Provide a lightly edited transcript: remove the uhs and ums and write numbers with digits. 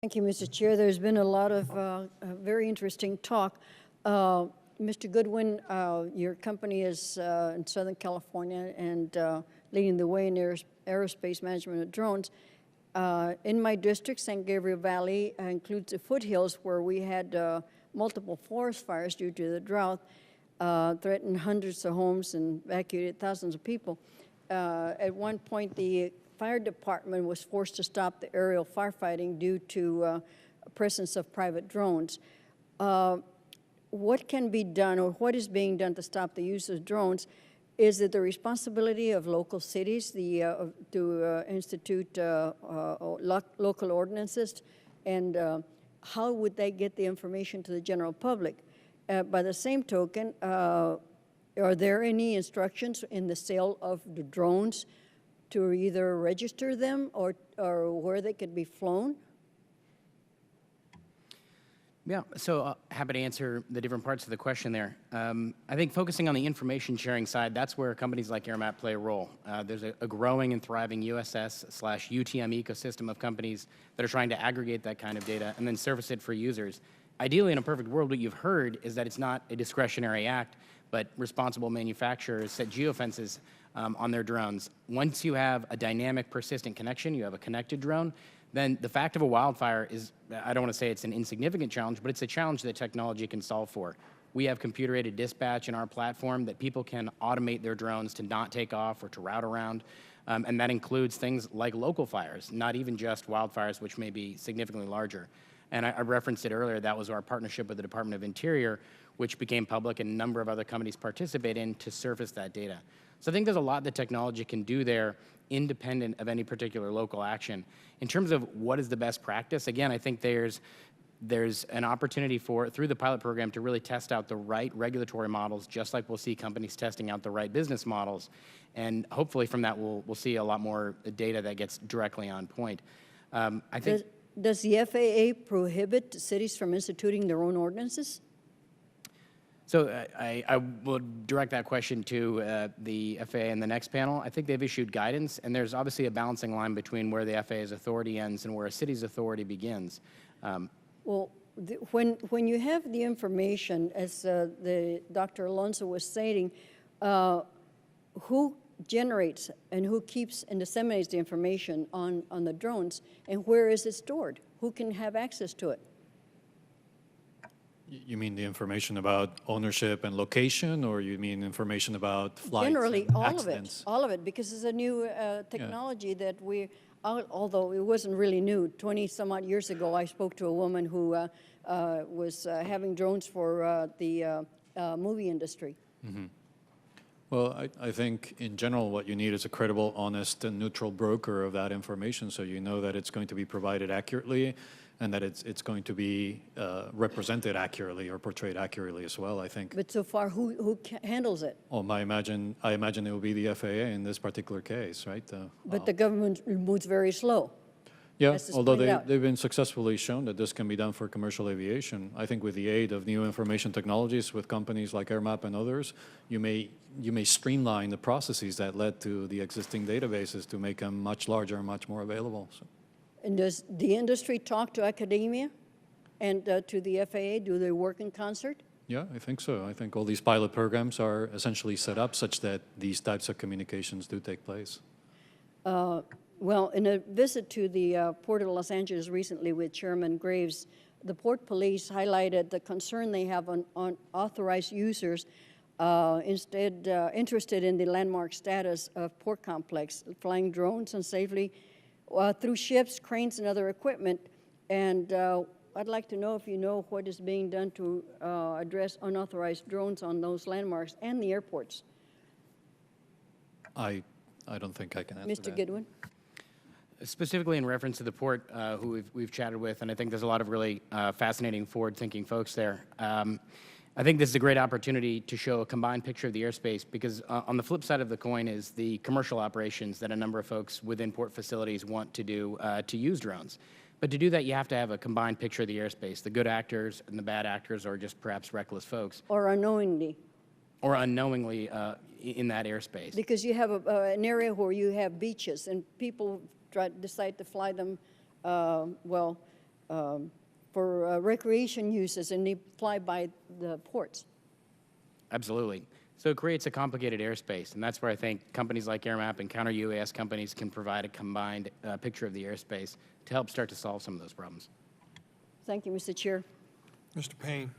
Thank you, Mr. Chair. There's been a lot of very interesting talk. Mr. Goodwin, your company is in Southern California and leading the way in aerospace management of drones. In my district, San Gabriel Valley includes the foothills where we had multiple forest fires due to the drought, threatened hundreds of homes and evacuated thousands of people. At one point, the fire department was forced to stop the aerial firefighting due to presence of private drones. What can be done, or what is being done to stop the use of drones? Is it the responsibility of local cities to institute local ordinances? And how would they get the information to the general public? By the same token, are there any instructions in the sale of the drones to either register them or where they could be flown? Yeah, so happy to answer the different parts of the question there. I think focusing on the information sharing side, that's where companies like AirMap play a role. There's a growing and thriving USS/UTM ecosystem of companies that are trying to aggregate that kind of data and then surface it for users. Ideally, in a perfect world, what you've heard is that it's not a discretionary act, but responsible manufacturers set geofences on their drones. Once you have a dynamic, persistent connection, you have a connected drone, then the fact of a wildfire is, I don't want to say it's an insignificant challenge, but it's a challenge that technology can solve for. We have computer-aided dispatch in our platform that people can automate their drones to not take off or to route around, and that includes things like local fires, not even just wildfires, which may be significantly larger. And I referenced it earlier, that was our partnership with the Department of Interior, which became public and a number of other companies participate in to surface that data. So I think there's a lot that technology can do there independent of any particular local action. In terms of what is the best practice, again, I think there's an opportunity through the pilot program to really test out the right regulatory models, just like we'll see companies testing out the right business models. And hopefully from that, we'll see a lot more data that gets directly on point. I think. Does the FAA prohibit cities from instituting their own ordinances? So I will direct that question to the FAA in the next panel. I think they've issued guidance, and there's obviously a balancing line between where the FAA's authority ends and where a city's authority begins. Well, when you have the information, as the Dr. Alonso was stating, who generates and who keeps and disseminates the information on the drones, and where is it stored? Who can have access to it? You mean the information about ownership and location, or you mean information about flights Generally, and all accidents? all of it, because it's a new technology that although it wasn't really new, 20 some odd years ago, I spoke to a woman who was having drones for the movie industry. Mm-hmm. Well, I think in general what you need is a credible, honest, and neutral broker of that information, so you know that it's going to be provided accurately and that it's going to be represented accurately or portrayed accurately as well, I think. But so far, who handles it? Oh, I imagine it will be the FAA in this particular case, right? But the government moves very slow. Yeah, although they've been successfully shown that this can be done for commercial aviation. I think with the aid of new information technologies with companies like AirMap and others, you may streamline the processes that led to the existing databases to make them much larger and much more available. So. And does the industry talk to academia and to the FAA? Do they work in concert? Yeah, I think so. I think all these pilot programs are essentially set up such that these types of communications do take place. Well, in a visit to the Port of Los Angeles recently with Chairman Graves, the Port Police highlighted the concern they have on authorized users instead interested in the landmark status of port complex, flying drones unsafely through ships, cranes, and other equipment. And I'd like to know if you know what is being done to address unauthorized drones on those landmarks and the airports. I don't think I can answer that. Mr. Goodwin? Specifically in reference to the port, who we've chatted with, and I think there's a lot of really fascinating forward-thinking folks there. I think this is a great opportunity to show a combined picture of the airspace, because on the flip side of the coin is the commercial operations that a number of folks within port facilities want to do to use drones. But to do that, you have to have a combined picture of the airspace, the good actors and the bad actors, or just perhaps reckless folks. Or unknowingly. Or unknowingly in that airspace. Because you have an area where you have beaches and people decide to fly them, for recreation uses and they fly by the ports. Absolutely. So it creates a complicated airspace, and that's where I think companies like AirMap and counter-UAS companies can provide a combined picture of the airspace to help start to solve some of those problems. Thank you, Mr. Chair. Mr. Payne.